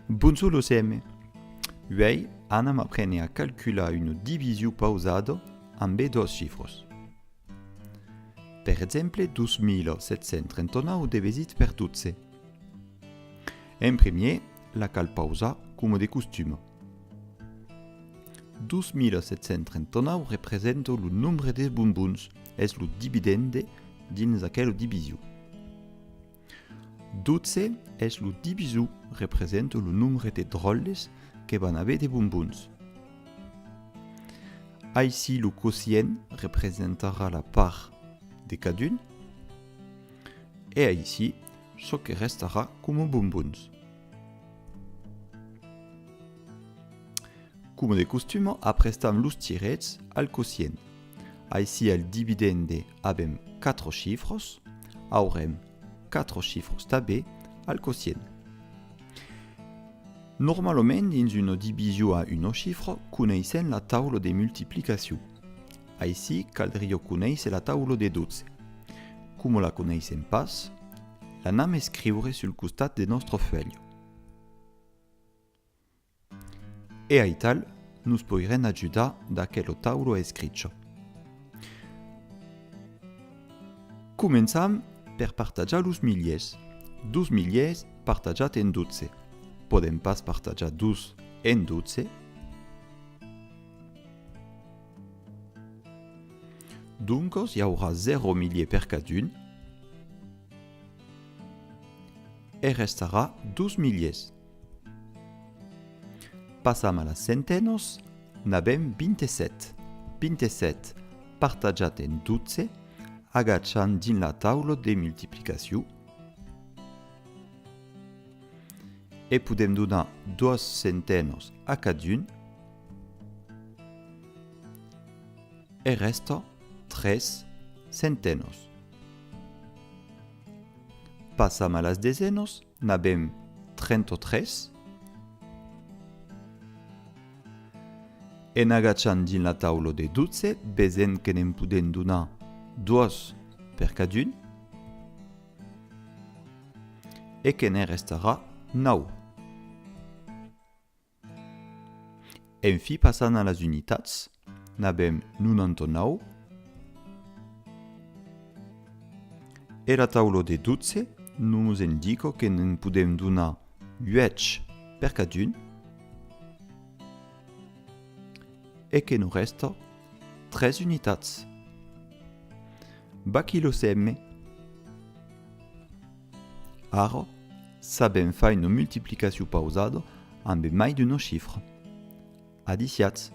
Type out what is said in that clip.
Bonjour l'OCM. Hoy Anna m'apprenne a calcular une divisió pausada amb dos xifres. Per exemple, 12.739 divisit per 12. En primer, la cal pausa come de costume. 12.739 representa el nombre de bonbons, és el dividende dins aquella divisió. 12 és el divisor, representa el nombre de drolles que van haver de bonbons. Ici, le quotient representarà la part de cada un, et ici, ce que restarà com bonbons. Com de costume, aprestam los tirets al quotient. Ici, al dividende avem 4 xifres, aurem 4 xifres també al quotient. Normalment, dins una divisió a un xifre, coneixem la taula de multiplicació. Ici, caldria conèixer la taula de 12. Com la coneixem pas, l'anem a escriure sul costat de nostre full. E a tal, nos podrem ajudar d'aquella taula escrita. Començam per partajar los miliers. 2 miliers partajat en 12. Podem pas partajar 2 en 12. Donc, hi haurà 0 milier per cada un. E restarà 2 miliers. Passam a les centenes, n'avem 27. 27 partajat en 12, agachant dins la taula de multiplicació. E podem donar 2 centenes a cada un. E resta 3 centenes. Passam a les desenes, n'avem 33. En agachant dins la taula de 12, vesem que n'en podem donar 2 per cada un. E que ne restarà 9. En fi, passant a les unitats, n'avem 99. E la taula de 12 nos indica que n'en podem donar 8 per cada un. E que nous resta 3 unitats. Baqui l'OCM. Ara, sabem fer una multiplicació pausada amb mai d'un xifre. Adiciats.